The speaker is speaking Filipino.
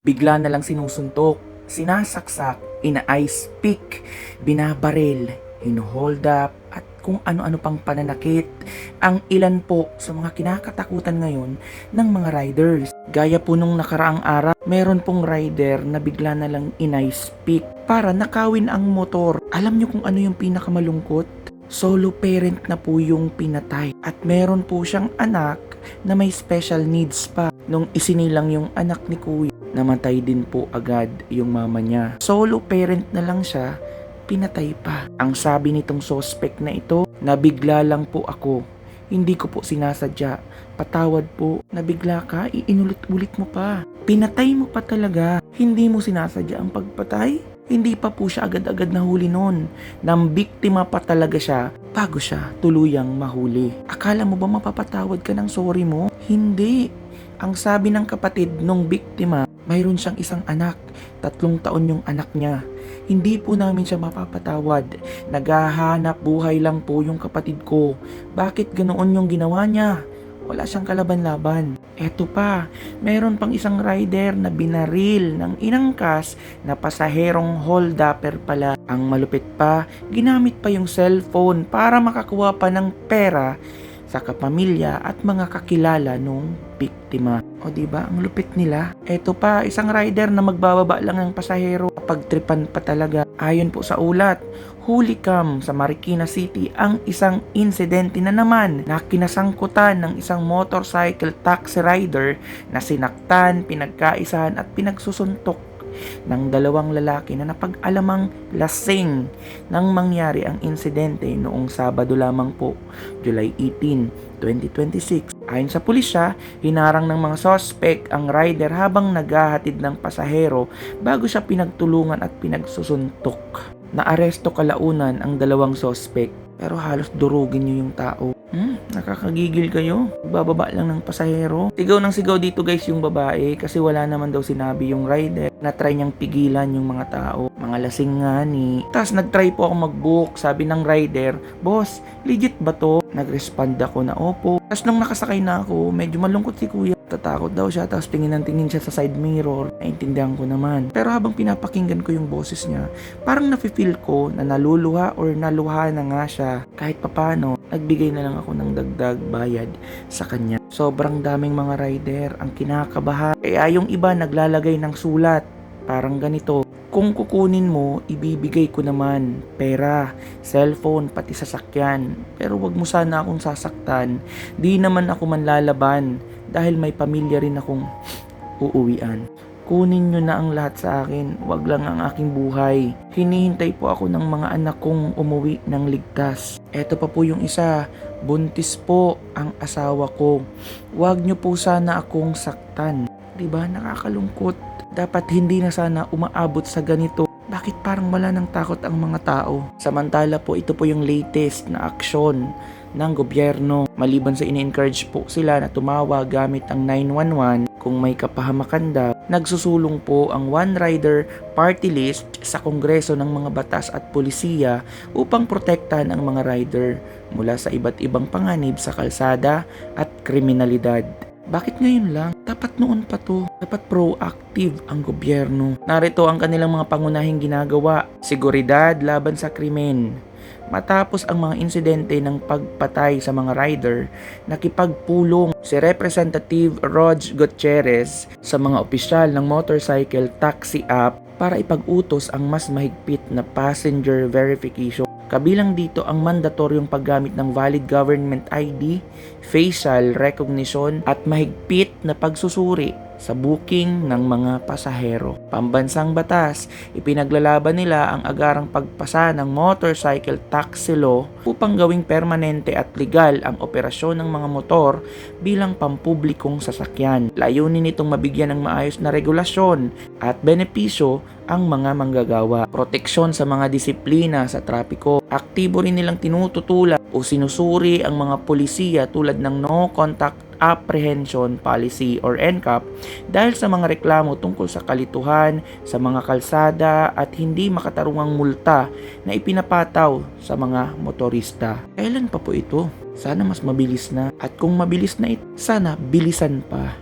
Bigla na lang sinusuntok, sinasaksak, ina-ice pick, binabaril, hino-hold up, at kung ano-ano pang pananakit ang ilan po sa mga kinakatakutan ngayon ng mga riders. Gaya po nung nakaraang araw, meron pong rider na bigla na lang in-ice pick para nakawin ang motor. Alam nyo kung ano yung pinakamalungkot? Solo parent na po yung pinatay at meron po siyang anak na may special needs pa. Nung isinilang yung anak ni kuya, namatay din po agad yung mama niya. Solo parent na lang siya, pinatay pa. Ang sabi nitong suspect na ito, nabigla lang po ako. Hindi ko po sinasadya. Patawad po, nabigla ka, iinulit-ulit mo pa. Pinatay mo pa talaga. Hindi mo sinasadya ang pagpatay? Hindi pa po siya agad-agad nahuli noon. Nang biktima pa talaga siya bago siya tuluyang mahuli. Akala mo ba mapapatawad ka ng sorry mo? Hindi. Ang sabi ng kapatid nung biktima, mayroon siyang isang anak. 3 taon yung anak niya. Hindi po namin siya mapapatawad. Naghahanap buhay lang po yung kapatid ko. Bakit ganoon yung ginawa niya? Wala siyang kalaban-laban. Eto pa, meron pang isang rider na binaril ng inangkas na pasaherong hold-upper pala. Ang malupit pa, ginamit pa yung cellphone para makakuha pa ng pera sa kapamilya at mga kakilala nung biktima. O diba, ang lupit nila. Eto pa, isang rider na magbababa lang ng pasahero, pagtripan pa talaga. Ayon po sa ulat, huli cam sa Marikina City ang isang insidente na naman na kinasangkutan ng isang motorcycle taxi rider na sinaktan, pinagkaisahan at pinagsusuntok ng 2 lalaki na napag-alamang lasing nang mangyari ang insidente noong Sabado lamang po, July 18, 2026. Ayon sa pulisya, hinarang ng mga sospek ang rider habang naghahatid ng pasahero bago siya pinagtulungan at pinagsusuntok. Naaresto kalaunan ang 2 sospek pero halos durugin niyo yung tao. Nakakagigil kayo. Bababa lang ng pasahero. Sigaw ng sigaw dito guys yung babae kasi wala naman daw sinabi yung rider. Na-try niyang pigilan yung mga tao. Mga lasing nga ni. Tapos nag-try po ako mag-book. Sabi ng rider, "Boss, legit ba to?" Nag-respond ako na opo. Tapos nung nakasakay na ako, medyo malungkot si kuya. Tatakot daw siya, tapos tingin siya sa side mirror. Naintindihan ko naman. Pero habang pinapakinggan ko yung boses niya, parang nafe-feel ko na naluluha or naluha na nga siya. Kahit papano, nagbigay na lang ako ng dagdag bayad sa kanya. Sobrang daming mga rider ang kinakabahan. Kaya yung iba naglalagay ng sulat. Parang ganito, kung kukunin mo, ibibigay ko naman pera, cellphone, pati sasakyan. Pero wag mo sana akong sasaktan. Di naman ako manlalaban dahil may pamilya rin akong uuwian. Kunin nyo na ang lahat sa akin, wag lang ang aking buhay. Hinihintay po ako ng mga anak kong umuwi ng ligtas. Eto pa po yung isa, buntis po ang asawa ko. Wag nyo po sana akong saktan. Diba, nakakalungkot. Dapat hindi na sana umaabot sa ganito. Bakit parang wala ng takot ang mga tao? Samantala po, ito po yung latest na aksyon ng gobyerno. Maliban sa ini-encourage po sila na tumawag gamit ang 911 kung may kapahamakan daw, nagsusulong po ang One Rider Party List sa Kongreso ng mga batas at pulisiya upang protektahan ang mga rider mula sa iba't ibang panganib sa kalsada at kriminalidad. Bakit ngayon lang? Dapat noon pa to. Dapat proactive ang gobyerno. Narito ang kanilang mga pangunahing ginagawa. Seguridad laban sa krimen. Matapos ang mga insidente ng pagpatay sa mga rider, nakipagpulong si Representative Rog Gutierrez sa mga opisyal ng motorcycle taxi app para ipag-utos ang mas mahigpit na passenger verification. Kabilang dito ang mandatoryong paggamit ng valid government ID, facial recognition at mahigpit na pagsusuri sa booking ng mga pasahero. Pambansang batas, ipinaglalaban nila ang agarang pagpasa ng motorcycle taxi law upang gawing permanente at legal ang operasyon ng mga motor bilang pampublikong sasakyan. Layunin nitong mabigyan ng maayos na regulasyon at benepisyo ang mga manggagawa. Proteksyon sa mga disiplina sa trapiko. Aktibo rin nilang tinututulan o sinusuri ang mga polisiya tulad ng No Contact Apprehension Policy or NCAP dahil sa mga reklamo tungkol sa kalituhan sa mga kalsada at hindi makatarungang multa na ipinapataw sa mga motorista. Kailan pa po ito? Sana mas mabilis na. At kung mabilis na ito, sana bilisan pa.